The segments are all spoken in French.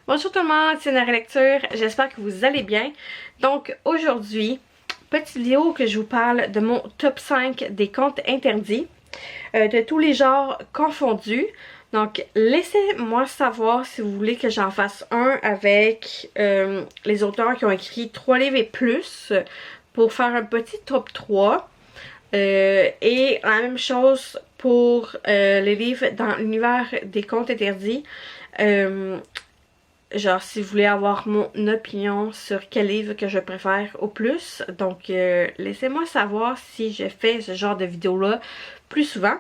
Bonjour tout le monde, c'est Nara Lecture, j'espère que vous allez bien. Donc aujourd'hui, petite vidéo que je vous parle de mon top 5 des contes interdits, de tous les genres confondus. Donc laissez-moi savoir si vous voulez que j'en fasse un avec les auteurs qui ont écrit 3 livres et plus pour faire un petit top 3. Et la même chose pour les livres dans l'univers des contes interdits. Genre si vous voulez avoir mon opinion sur quel livre que je préfère au plus. Donc laissez-moi savoir si je fais ce genre de vidéo là plus souvent.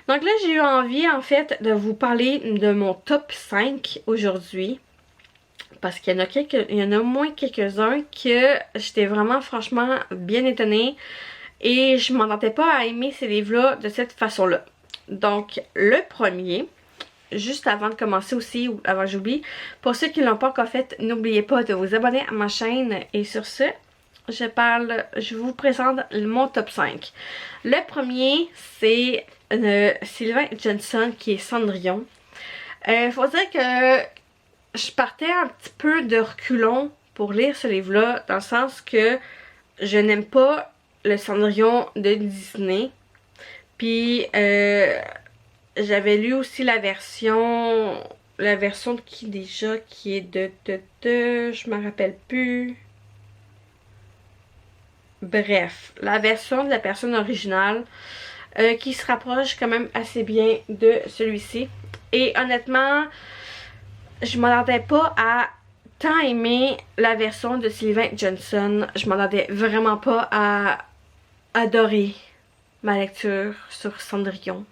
Donc là j'ai eu envie en fait de vous parler de mon top 5 aujourd'hui. Parce qu'il y en a au moins quelques-uns que j'étais vraiment franchement bien étonnée. Et je m'attendais pas à aimer ces livres-là de cette façon-là. Donc le premier, juste avant de commencer aussi, ou avant que j'oublie, pour ceux qui ne l'ont pas encore fait, n'oubliez pas de vous abonner à ma chaîne. Et sur ce, je vous présente mon top 5. Le premier, c'est Sylvain Johnson qui est Cendrillon. Faut dire que je partais un petit peu de reculons pour lire ce livre-là, dans le sens que je n'aime pas le Cendrillon de Disney. Puis j'avais lu aussi la version de qui déjà, qui est je me rappelle plus. Bref, la version de la personne originale qui se rapproche quand même assez bien de celui-ci. Et honnêtement, je m'attendais pas à tant aimer la version de Sylvain Johnson. Je m'attendais vraiment pas à adorer ma lecture sur Cendrillon.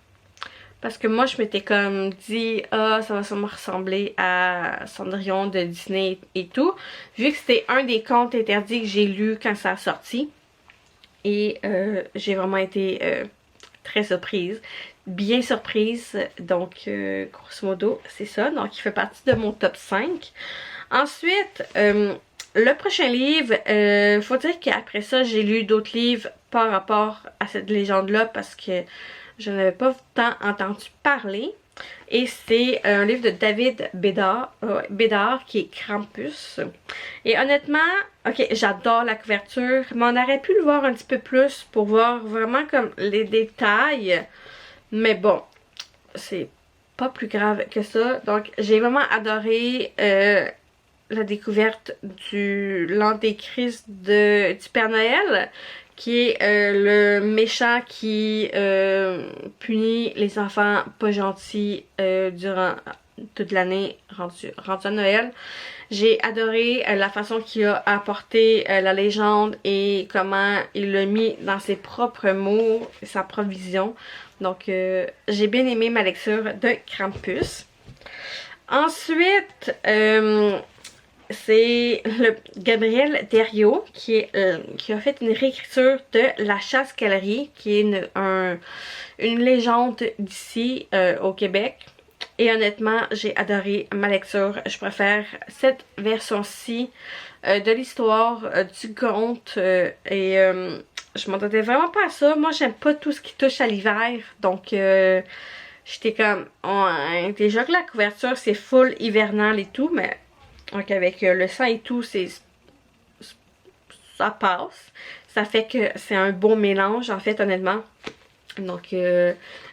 Parce que moi, je m'étais comme dit, ah, ça va sûrement ressembler à Cendrillon de Disney et tout. Vu que c'était un des contes interdits que j'ai lu quand ça a sorti. Et j'ai vraiment été très surprise. Bien surprise. Donc, grosso modo, c'est ça. Donc, il fait partie de mon top 5. Ensuite, le prochain livre, faut dire qu'après ça, j'ai lu d'autres livres par rapport à cette légende-là parce que je n'avais pas tant entendu parler. Et c'est un livre de David Bédard qui est Krampus. Et honnêtement, ok, j'adore la couverture, mais on aurait pu le voir un petit peu plus pour voir vraiment comme les détails. Mais bon, c'est pas plus grave que ça. Donc j'ai vraiment adoré la découverte du l'antéchrist du Père Noël, qui est le méchant qui punit les enfants pas gentils durant toute l'année rendu à Noël. J'ai adoré la façon qu'il a apporté la légende et comment il l'a mis dans ses propres mots, sa propre vision. Donc j'ai bien aimé ma lecture de Krampus. Ensuite, c'est le Gabriel Thériault qui a fait une réécriture de La Chasse-Galerie, qui est une légende d'ici au Québec. Et honnêtement, j'ai adoré ma lecture. Je préfère cette version-ci de l'histoire du conte. Je m'entendais vraiment pas à ça. Moi, j'aime pas tout ce qui touche à l'hiver. Donc, j'étais comme... déjà que la couverture, c'est full hivernal et tout, mais... Donc avec le sang et tout, ça passe. Ça fait que c'est un bon mélange en fait honnêtement. Donc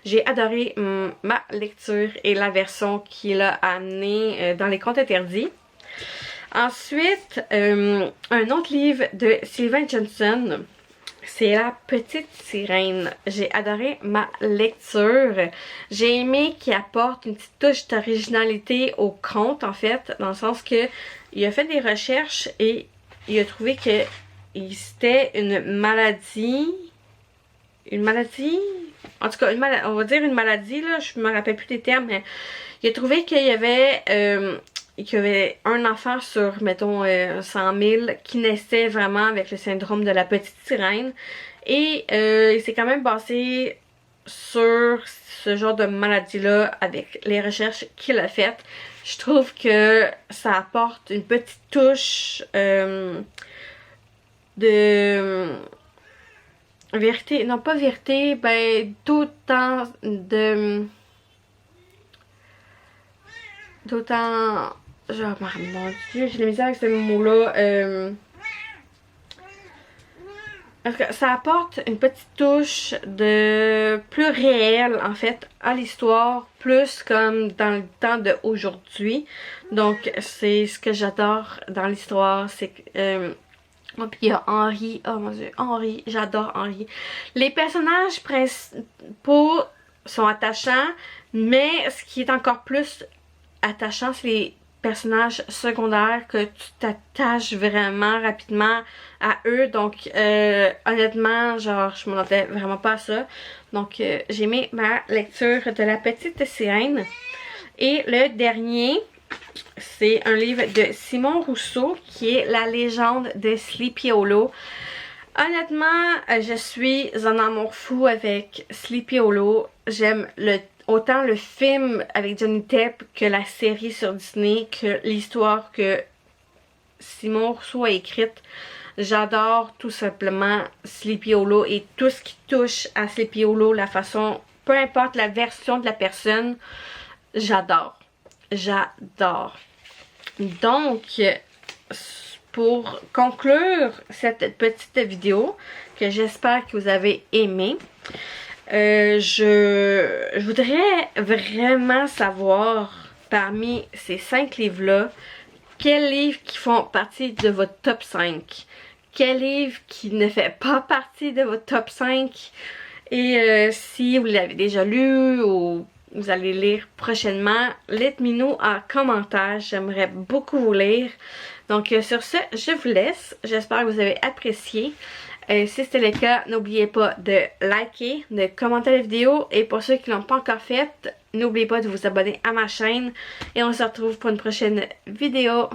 j'ai adoré ma lecture et la version qu'il a amenée dans les contes interdits. Ensuite, un autre livre de Sylvain Johnson. C'est La Petite Sirène. J'ai adoré ma lecture. J'ai aimé qu'il apporte une petite touche d'originalité au conte, en fait, dans le sens que il a fait des recherches et il a trouvé que c'était une maladie. Une maladie? En tout cas, on va dire une maladie, là. Je me rappelle plus des termes, mais il a trouvé qu'il y avait un enfant sur, mettons, 100 000 qui naissait vraiment avec le syndrome de la petite sirène. Et il s'est quand même basé sur ce genre de maladie-là avec les recherches qu'il a faites. Je trouve que ça apporte une petite touche de vérité, non pas vérité, ben d'autant genre, mon Dieu, j'ai la misère avec ce mot-là. Parce que ça apporte une petite touche de plus réel en fait à l'histoire, plus comme dans le temps d'aujourd'hui. Donc c'est ce que j'adore dans l'histoire, c'est que oh, puis il y a Henri, oh mon dieu, Henri, j'adore Henri. Les personnages principaux sont attachants, mais ce qui est encore plus attachant, c'est les personnages secondaires que tu t'attaches vraiment rapidement à eux. Donc honnêtement, genre je m'attendais vraiment pas à ça. Donc j'ai aimé ma lecture de La Petite Sirène. Et le dernier, c'est un livre de Simon Rousseau qui est La Légende de Sleepy Hollow. Honnêtement, je suis en amour fou avec Sleepy Hollow. J'aime autant le film avec Johnny Depp que la série sur Disney, que l'histoire que Simon Rousseau a écrite. J'adore tout simplement Sleepy Hollow et tout ce qui touche à Sleepy Hollow, la façon, peu importe la version de la personne, j'adore. J'adore. Donc, pour conclure cette petite vidéo que j'espère que vous avez aimé, je voudrais vraiment savoir parmi ces 5 livres-là, quels livres qui font partie de votre top 5, quel livre qui ne fait pas partie de votre top 5 et si vous l'avez déjà lu ou vous allez lire prochainement, let-me know en commentaire, j'aimerais beaucoup vous lire. Donc sur ce, je vous laisse, j'espère que vous avez apprécié. Si c'était le cas, n'oubliez pas de liker, de commenter la vidéo et pour ceux qui ne l'ont pas encore fait, n'oubliez pas de vous abonner à ma chaîne et on se retrouve pour une prochaine vidéo.